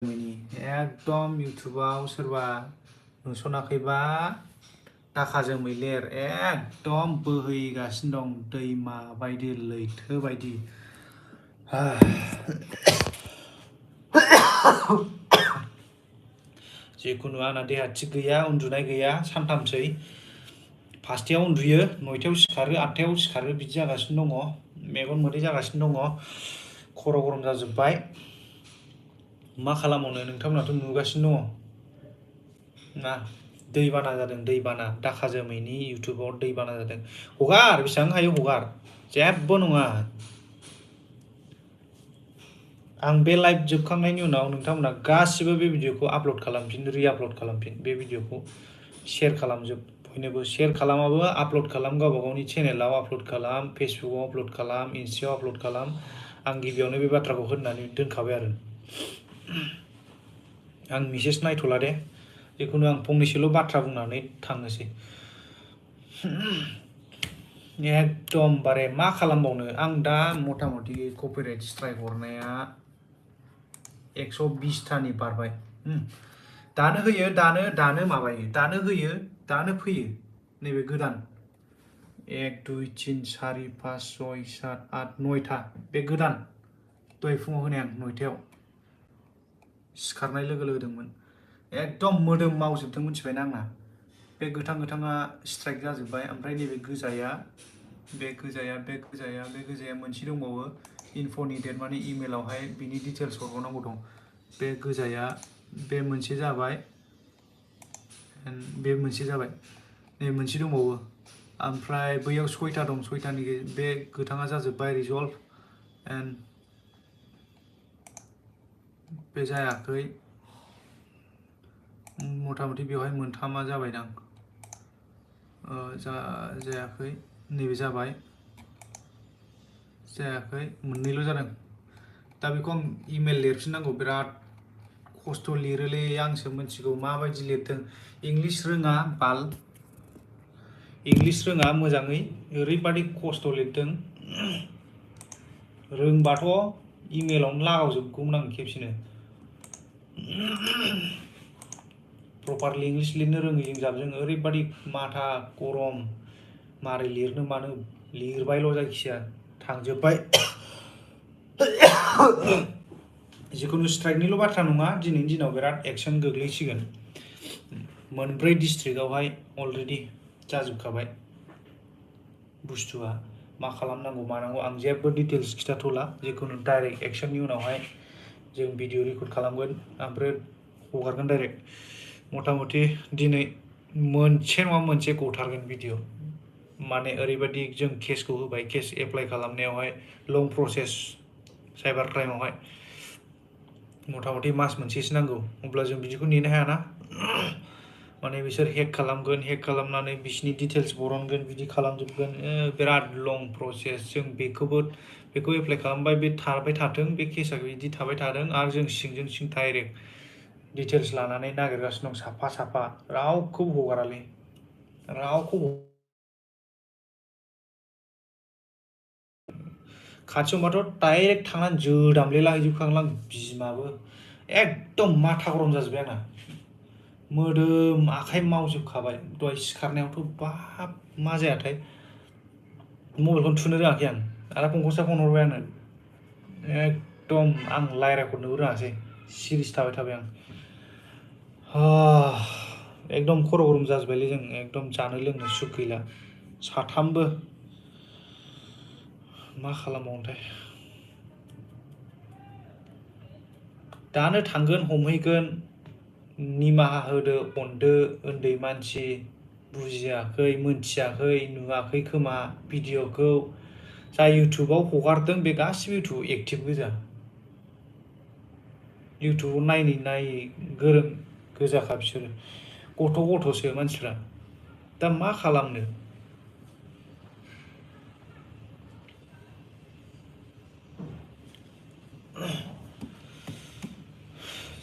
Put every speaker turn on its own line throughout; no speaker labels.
एकदम इउटुबाव सोरबा नुसनाखैबा दाखाजों मैलेर एकदम बोहैगासिनो दं दैमा बायदि लैथो बायदि जिखुनु आंना देहा थिग गैया उन्दुनाय गैया सानथामसै फासथायाव उन्दुयो 9थायाव सिखारो 8थायाव सिखारो बिदि जागासिनो दङ मेगन मोदै जागासिनो दङ खर' गरम जाजोब्बाय मा खालामनो नोंथांमोनाथ' नुगासिनो दङ ना दैबाना जादों दैबाना दाखा जोमैनि इउटुबाव दैबाना जादों हगार बेसेबां हायो हगार जेबो नङा आं बे लाइभ जोबखांनायनि उनाव नोंथांमोना गासिबो बे भिडिअखौ आपल'ड खालामफिन रि-आपल'ड खालामफिन बे भिडिअखौ शेयार खालामजोब बयनोबो शेयार खालामाबो आपल'ड खालाम गावबा गावनि चेनेलाव आपल'ड खालाम फेसबुकआव आपल'ड खालाम इन्स्टायाव आपल'ड खालाम आं गिबियावनो बे बाथ्राखौ होननानै दोनखाबाय आरो आं मेसेज नायथ'ला दे जिखुनु आं फंनैसोल' बाथ्रा बुंनानै थांनोसै एकदमबारे मा खालामबावनो आं दा मथा मथि कपिराइट स्ट्राइक हरनाया 120थानि बारबाय दानो होयो दानो माबायो दानो होयो दानो फैयो नैबे गोदान 1 2 3 4 5 6 7 8 9था बे गोदान दहाय फुङाव होनाय आं 9थायाव सिखारनाय लोगो होदोंमोन एकदम मोदोम मावजोबदों मिथिबायना आंना बे गोथाङा स्ट्राइक जाजोब्बाय ओमफ्राय नैबे गोजाया मोनसे दंबावो इनफ'नि डेट माने इमेलावहाय बिनि डिटेल्स हरबावनांगौ दं बे गोजाया बे मोनसे जाबाय बे मोनसे जाबाय नै मोनसे दंबावो ओमफ्राय बैयाव 6था दं 6थानि बे गोथाङा जाजोब्बाय रिजल्भ एन्ड बे जायाखै मथा मथि बेवहाय मोनथामा जाबायदां जायाखै नैबे जाबाय जायाखै मोननैल' जादों दा बेखौ आं इमेल लिरफिननांगौ बिराद खस्थ' लिरोलै आंसो मिथिगौ माबायदि लिरदों इंलिश रोङा बाल इंलिश रोङा मोजाङै ओरैबादि खस्थ' लिरदों रोंबाथ' इमेलावनो लागावजोबगौमोन आं खेबसेनो प्रपारलि इंलिश लिरनो रोङैजों जाबजों ओरैबादि माथा गरम मारै लिरनो मानो लिरबायल' जायखिया थांजोब्बाय जिखुनु स्ट्राइकनिल' बाथ्रा नङा दिनैनि दिनाव बिराद एक्सन गोग्लैसिगोन मोनब्रै डिस्ट्रिक्टआवहाय अलरेडि जाजोबखाबाय बुस्थुआ मा खालामनांगौ मानांगौ आं जेबो डिटेल्स खिथाथ'ला जिखुनु डाइरेक्ट एक्सननि उनावहाय जों भिडिअ रेकर्ड खालामगोन ओमफ्राय हगारगोन डाइरेक्ट मथा मथि दिनै मोनसे नङा मोनसे गथारगोन भिडिअ माने ओरैबायदि जों केसखौ होबाय case apply खालामनायावहाय long process cyber क्राइमावहाय मथा मथि मास मोनसेसो नांगौ अब्ला जों बिदिखौ नेनो हायाना माने बिसोर हेक खालामगोन हेक खालामनानै बिसिनि डिटेल्स बरनगोन बिदि खालामजोबगोन बिराद लं प्रसेस जों बेखौ एप्लाइ खालामबाय बे थाबाय थाथों बे केसा बिदि थाबाय थादों आरो जों सिंजों सिं डाइरेक्ट डिटेल्स लानानै नागिरगासिनो दं साफा साफा रावखौबो हगारालै रावखौबो खाथियावबाथ' डाइरेक्ट थांनानै जोदामलेला हैजोबखागोन आं बिमाबो एकदम माथा गरम जाजोब्बाय आंना मोदोम आखाइ मावजोबखाबाय दहाय सिखारनायावथ' बाब मा जायाथाय मबाइलखौनो थुनो रोङाखै आं आरो फंखौसो फन हरबाय आंनो एकदम आं रायज्लायहरनोबो रोङासै सिरिस थाबाय आं एकदम खर' गरम जाजोब्बायलै जों एकदम जानो लोंनो सुख गैला साथामबो मा खालामबावनोथाय दानो थांगोन हमहैगोन निमाहा होदो अनदो उन्दै मानसि बुजियाखै मोनथियाखै नुवाखै खोमा भिडिअखौ जाय इउटुबाव हगारदों बे गासिबो इउटुबाव एक्टिभ गोजा इउटुबाव नायै गोरों गोजाखा बिसोरो गथ'सो मानसिफ्रा दा मा खालामनो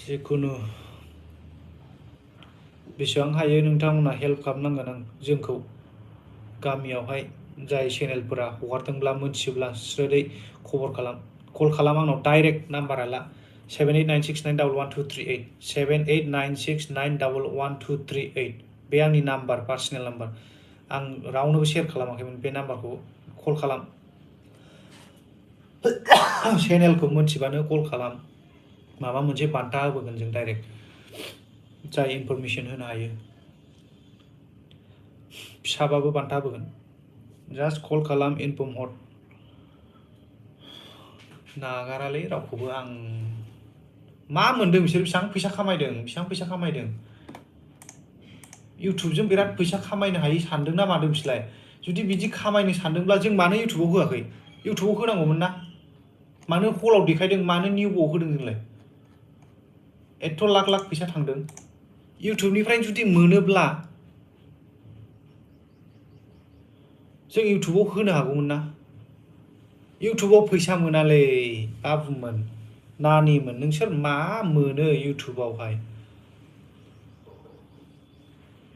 जिखुनु बेसेबां हायो नोंथांमोना हेल्प खालामनांगोन आं जोंखौ गामियावहाय जाय चेनेलफोरा हगारदोंब्ला मोनथियोब्ला स्रोदै खबर खालाम कल खालाम आंनाव डाइरेक्ट नाम्बारा ला 7896911238 7896911238 बे आंनि नाम्बार पार्सनेल नाम्बार आं रावनोबो शेयार खालामाखैमोन बे नाम्बारखौ कल खालाम चेनेलखौ मोनथिबानो कल खालाम माबा मोनसे बान्था होबोगोन जों डाइरेक्ट जाय इनफरमेसन होनो हायो फिसाबाबो बान्था होबोगोन जास्ट कल खालाम इनफर्म हर नागारालै रावखौबो आं मा मोनदों बिसोर बेसेबां फैसा खामायदों इउटुबजों बिराद फैसा खामायनो हायो सानदों ना मादों बिसोरलाय जुदि बिदि खामायनो सानदोंब्ला जों मानो इउटुबाव होआखै इउटुबाव होनांगौमोन ना मानो हलाव देखायदों मानो निउआव होदों जोंलाय एथ' लाख लाख फैसा थांदों इउटुबनिफ्राय जुदि मोनोब्ला जों इउटुबाव होनो हागौमोन ना इउटुबाव फैसा मोनालै बाबुमोन नानिमोन नोंसोर मा मोनो इउटुबावहाय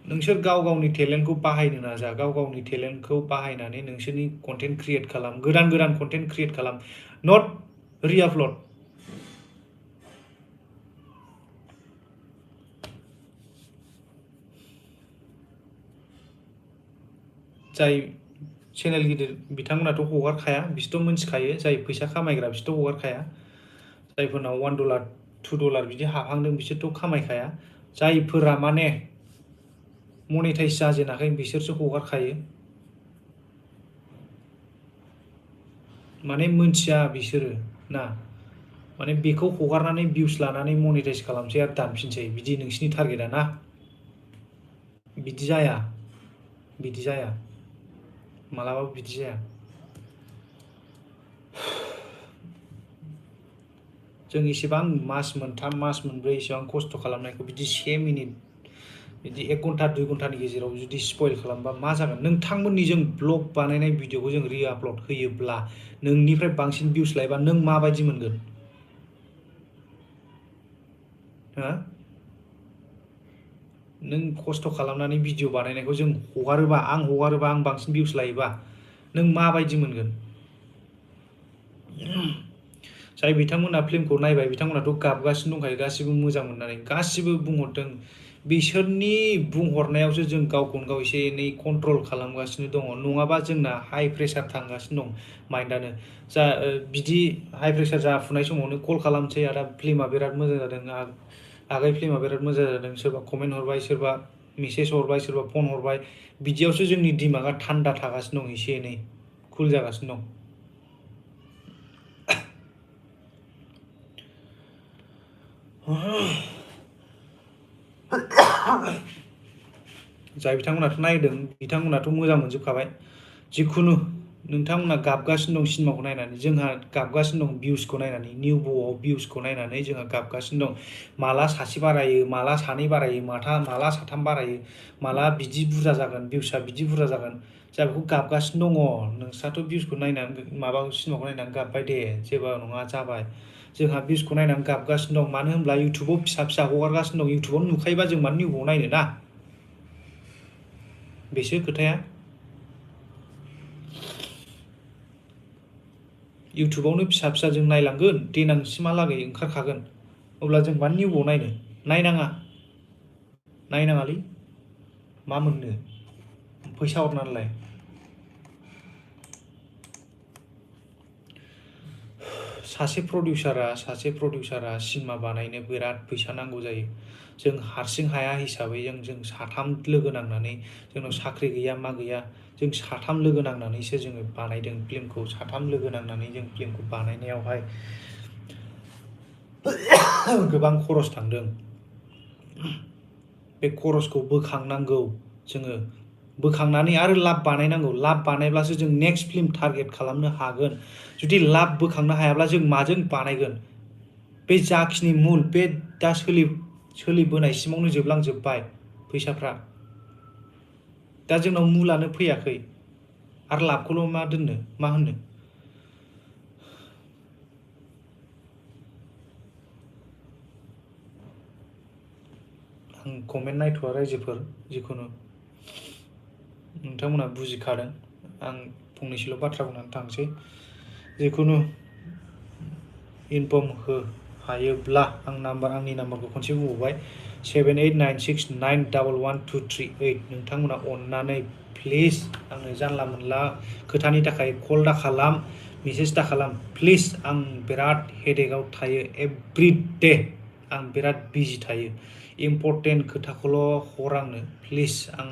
नोंसोर गाव गावनि टेलेन्टखौ बाहायनो नाजा गाव गावनि टेलेन्टखौ बाहायनानै नोंसोरनि कन्टेन्ट क्रिएट खालाम गोदान कन्टेन्ट क्रिएट खालाम नट रिआपलड जाय चेनेल गिदिर बिथांमोनाथ' हगारखाया बिसोरथ' मिन्थिखायो जाय फैसा खामायग्रा बिसोरथ' हगारखाया जायफोरनाव $1 $2 बिदि हाबहांदों बिसोरथ' खामायखाया जायफोरा माने मनेटाइज जाजेनाखै बिसोरसो हगारखायो माने मोनथिया बिसोरो ना माने बेखौ हगारनानै भिउस लानानै मनेटाइज खालामसै आरो दानफिनसै बिदि नोंसिनि टारगेटआ ना बिदि जाया मालाबाबो बिदि जाया जों इसेबां मास मोनथाम मास मोनब्रै इसेबां खस्थ' खालामनायखौ बिदि 1 मिनिट बिदि 1 घन्टा 2 घन्टानि गेजेराव जुदि स्पइल खालामबा मा जागोन नोंथांमोननि जों ब्लग बानायनाय भिडिअखौ जों रिआपलड होयोब्ला नोंनिफ्राय बांसिन भिउस लायोबा नों माबायदि मोनगोन हो नों खस्थ' खालामनानै भिडिअ बानायनायखौ जों हगारोबा आं बांसिन भिउस लायोबा नों माबायदि मोनगोन जाय बिथांमोना फिल्मखौ नायबाय बिथांमोनाथ' गाबगासिनो दंखायो गासिबो मोजां मोननानै गासिबो बुंहरदों बिसोरनि बुंहरनायावसो जों गावखौनो गाव एसे एनै कन्ट्रल खालामगासिनो दङ नङाबा जोंना हाइ प्रेसार थांगासिनो दं माइन्डआनो जा बिदि हाइ प्रेसार जाफुनाय समावनो कल खालामसै आदा फिल्मा बिराद मोजां जादों आगै फिल्मा बिराद मोजां जादों सोरबा कमेन्ट हरबाय सोरबा मेसेज हरबाय सोरबा फन हरबाय बिदियावसो जोंनि दिमागा थान्दा थागासिनो दं एसे एनै कुल जागासिनो दं जाय बिथांमोनाथ' नायदों बिथांमोनाथ' मोजां मोनजोबखाबाय जिखुनु नोंथांमोना गाबगासिनो दं सिनेमाखौ नायनानै जोंहा गाबगासिनो दं भिउसखौ नायनानै निउ ब'आव भिउसखौ नायनानै जोंहा गाबगासिनो दं माला सासे बारायो माला सानै बारायो माला साथाम बारायो माला बिदि बुरजा जागोन भिउसआ बिदि बुरजा जागोन जा बेखौ गाबगासिनो दङ नोंस्राथ' भिउसखौ नायनानै माबा सिनेमाखौ नायनानै गाबबाय दे जेबो नङा जाबाय जोंहा भिउसखौ नायनानै गाबगासिनो दं मानो होनब्ला इउटुबाव फिसा फिसा हगारगासिनो दं इउटुबाव नुखायोबा जों मानो निउआव नायनो ना बेसो खोथाया इउटुबावनो फिसा फिसा जों नायलांगोन देनांसिमहालागै ओंखारखागोन अब्ला जों मानो निउआव नायनो नायनाङालै मा मोननो फैसा हरनानैलाय सासे प्रडिउसारा सिनेमा बानायनो बिराद फैसा नांगौ जायो जों हारसिं हाया हिसाबै जों साथाम लोगो नांनानै जोंनाव साख्रि गैया मा गैया जों साथाम लोगो नांनानैसो जोङो बानायदों फिल्मखौ साथाम लोगो नांनानै जों फिल्मखौ बानायनायावहाय गोबां खरस थांदों बे खरसखौ बोखांनांगौ जोङो बोखांनानै आरो लाब बानायनांगौ लाब बानायब्लासो जों नेक्स्ट फिल्म टारगेट खालामनो हागोन जुदि लाब बोखांनो हायाब्ला जों माजों बानायगोन बे जाखिनि मुल बे दा सोलिबोनायसिमावनो जोबलांजोब्बाय फैसाफ्रा दा जोंनाव मुलानो फैयाखै आरो लाबखौल' मा होननो आं कमेन्ट नायथ'आ रायजोफोर जिखुनु नोंथांमोना बुजिखादों आं फंनैसोल' बाथ्रा बुंनानै थांसै जिखुनु इनफर्म हो हायोब्ला आंनि नाम्बारखौ खनसे बुंबावबाय 7896911238 नोंथांमोना अननानै प्लिज आंनो जानला मोनला खोथानि थाखाय कल दा खालाम मेसेज दा खालाम प्लिज आं बिराद हेडेकआव थायो एभ्रिडे आं बिराद बिजि थायो इम्पर्टेन्ट खोथाखौल' हर आंनो प्लिज आं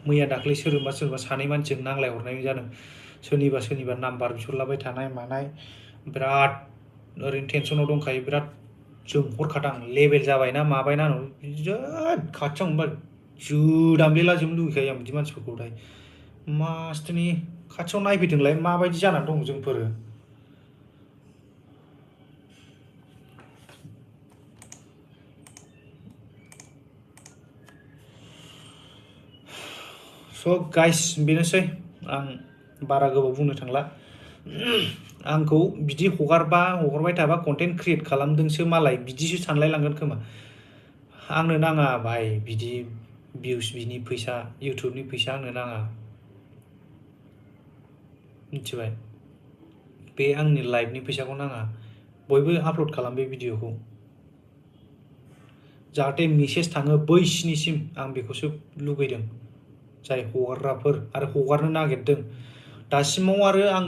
मैया दाख्लै सोरबा सानै मानसिजों नांलायहरनाय जादों सोरनिबा नाम्बार बिहरलाबाय थानाय मानाय बिराद ओरैनो टेनसनाव दंखायो बिराद जोंहरखादां लेभेल जाबायना माबायना बिराद खाथियाव मोनबा जोदामलेला जोबनो लुगैखायो आं बिदि मानसिफोरखौहाय मासथिनि खाथियाव नायफैदोंलाय माबायदि जानानै दं जोंफोरो स' गाइस बेनोसै आं बारा गोबाव बुंनो थांला आंखौ बिदि हगारबाय थाबा कन्टेन्ट क्रिएट खालामदोंसो मालाय बिदिसो सानलायलांगोन खोमा आंनो नाङा भाई बिदि भिउस बिनि फैसा इउटुबनि फैसा आंनो नाङा मिथिबाय बे आंनि लाइफनि फैसाखौ नाङा बयबो आपल'ड खालाम बे भिडिअखौ जाहाथे मेसेज थाङो बैसिनिसिम आं बेखौसो लुगैदों जाय हगारग्राफोर आरो हगारनो नागिरदों दासिमाव आरो आं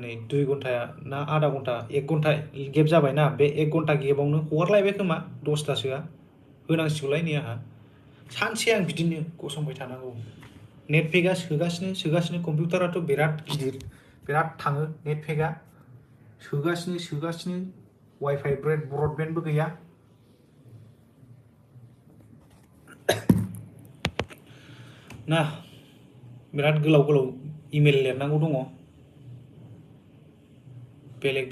नै 2 घन्टा ना आधा घन्टा 1 घन्टा गेप जाबायना बे 1 घन्टा गेपावनो हगारलायबाय खोमा 10थासोआ होनांसिगौलाय नै आंहा सानसे आं बिदिनो गसंबाय थानांगौ नेट पेकआ सोगासिनो कम्पिउटाराथ' बिराद गिदिर बिराद थाङो नेट पेकआ सोगासिनो वाइफाइ ब्रडबेन्डबो गैया ना बिराद गोलाव इमेल लिरनांगौ दङ बेलेग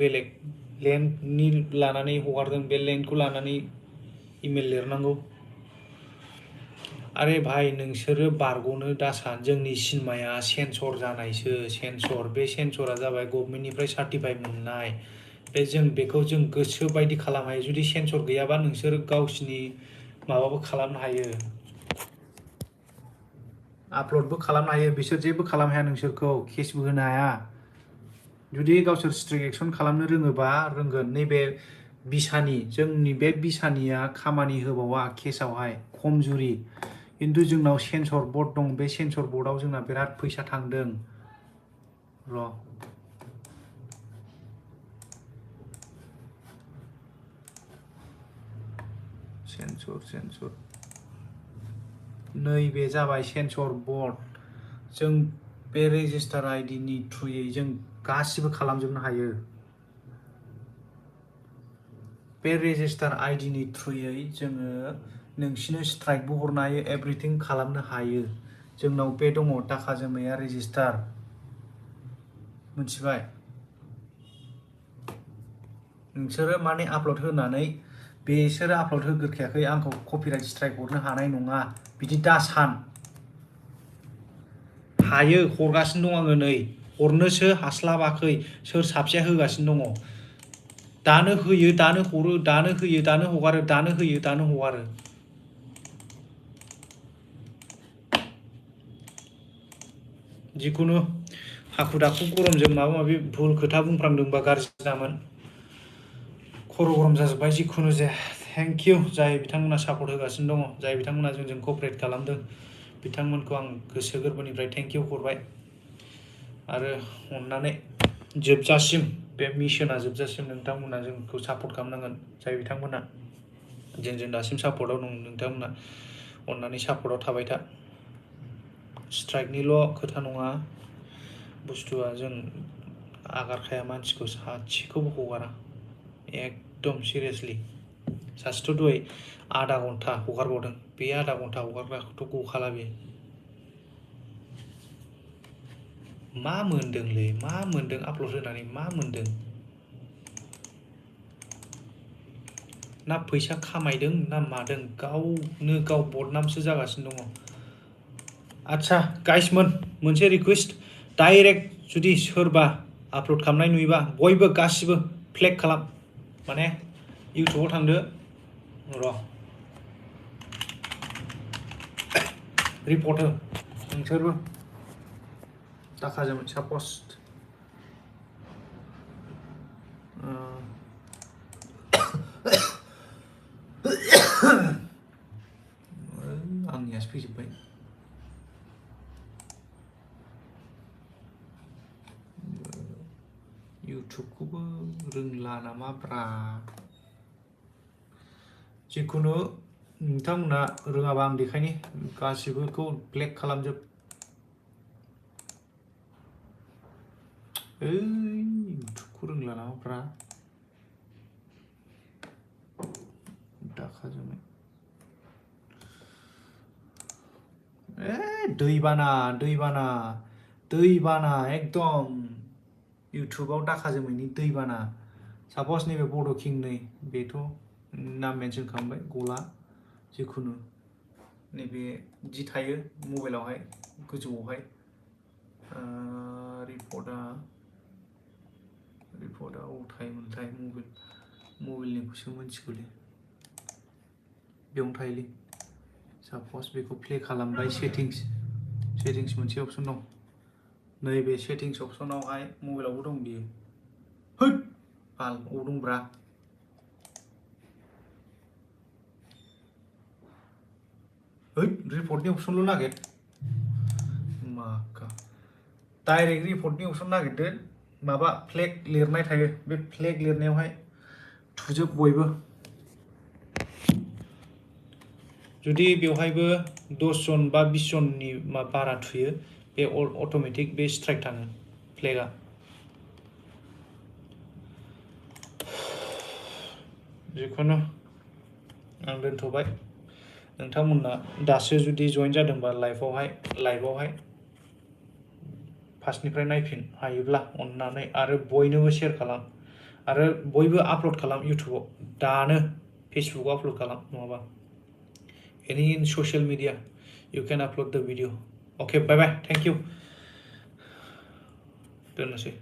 लेन्डनि लानानै हगारदों बे लेन्डखौ लानानै इमेल लिरनांगौ आरे भाई नोंसोरो बारग'नो दासान जोंनि सिनेमाया सेन्सर जानायसो सेन्सर बे सेन्सरा जाबाय गभर्नमेन्टनिफ्राय सार्टिफाइड मोननाय बे जों बेखौ जों गोसो बायदि खालामनो हायो जुदि सेन्सर गैयाबा नोंसोर गावसिनि माबाबो खालामनो हायो आपल'डबो खालामनो हायो बिसोर जेबो खालामनो हाया नोंसोरखौ केसबो होनो हाया जुदि गावसोर स्ट्रिक्ट एक्सन खालामनो रोङोबा रोंगोन नैबे जोंनि बे बिसानिया खामानि होबावा केसावहाय खमजुरि खिन्थु जोंनाव सेन्सर बर्ड दं बे सेन्सर बर्डआव जोंना बिराद फैसा थांदों र' सेन्सर नैबे जाबाय सेन्सर बर्ड जों बे रेजिस्टार आइडिनि थ्रुयै जों गासिबो खालामजोबनो हायो बे रेजिस्टार आइडिनि थ्रुयै जोङो नोंसिनो स्ट्राइकबो हरनो हायो एभ्रिथिं खालामनो हायो जोंनाव बे दङ दाखा जोमैया रेजिस्टार मिथिबाय नोंसोरो माने आपल'ड होनानै बेसोरो आपल'ड होग्रोखायाखै आंखौ कपिराइट स्ट्राइक हरनो हानाय नङा बिदि दासान हायो हरगासिनो दं आङो नै हरनोसो हास्लाबाखै सोर साबसेया होगासिनो दङ दानो होयो दानो हरो दानो होयो दानो हगारो दानो होयो दानो हगारो जिखुनु हाखु दाखु गरमजों माबा माबि भुल खोथा बुंफ्रांदोंबा गाज्रि जामोन खर' गरम जाजोब्बाय जिखुनु जाया थेंक इउ जाय बिथांमोना सापर्ट होगासिनो दङ जाय बिथांमोना जोंजों क'पारेट खालामदों बिथांमोनखौ आं गोसो गोरबोनिफ्राय थेंक इउ हरबाय आरो अननानै जोबजासिम बे मिशना जोबजासिम नोंथांमोना जोंखौ सापर्ट खालामनांगोन जाय बिथांमोना जोंजों दासिम सापर्टआव दं नोंथांमोना अननानै सापर्टआव थाबाय था स्ट्राइकनिल' खोथा नङा बुस्थुआ जों आगारखाया मानसिखौ सासेखौबो हगारा एकदम सिरियासलि सासेथ' दहाय आधा घन्टा हगारबावदों बे आधा घन्टा हगारग्राखौथ' गखाला बे मा मोनदोंलै मा मोनदों आपल'ड होनानै मा मोनदों ना फैसा खामायदों ना मादों गावनो गाव बदनामसो जागासिनो दङ आच्छा गाइसमोन मोनसे रिकुवेस्ट डाइरेक्ट जुदि सोरबा आपल'ड खालामनाय नुयोबा बयबो गासिबो फ्लेग खालाम माने इउटुबाव थांदो र' रिपर्ट हो नोंसोरबो दाखाजों साप'ज आंनियासो फैजोब्बाय इउटुबखौबो रोंला नामाब्रा जिखुनु नोंथांमोना रोङाबा आं देखायनि गासिबोखौ ब्लेक खालामजोब इउटुबखौ रोंला नामाब्रा दाखा जोंनाय दैबाना एकदम इउटुबाव दाखा जोंनायनि दैबाना सापस नैबे बड' किं नै बेथ' नाम मेनसन खालामबाय गला जिखुनु नैबे जि थायो मबाइलावहाय गोजौआवहाय रिपर्टआ अबाव थायोमोनथाय मबाइलनिखौसो मिथिगौलै बेयावनो थायोलै सापस बेखौ प्ले खालामबाय सेटिंस मोनसे अपसन दं नैबे सेटिंस अपसनावहाय मबाइलावबो दं बियो होद बाल अबाव दंब्रा रिपर्टनि अपसनल' नागिर माखा डाइरेक्ट रिपर्टनि अपसन नागिरदो माबा फ्लेग लिरनाय थायो बे फ्लेग लिरनायावहाय थुजोब बयबो जुदि बेवहायबो 10 जन बा 20 जननि बारा थुयो बे अट'मेटिक बे स्ट्राइक थाङो फ्लेगा जिखुनु आं दोनथ'बाय नोंथांमोना दासो जुदि जइन जादोंबा लाइभआवहाय फार्स्टनिफ्राय नायफिन हायोब्ला अननानै आरो बयनोबो शेयार खालाम आरो बयबो आपल'ड खालाम इउटुबाव दानो फेसबुकआव आपल'ड खालाम नङाबा any in social media you can upload the video okay bye bye thank you दोननोसै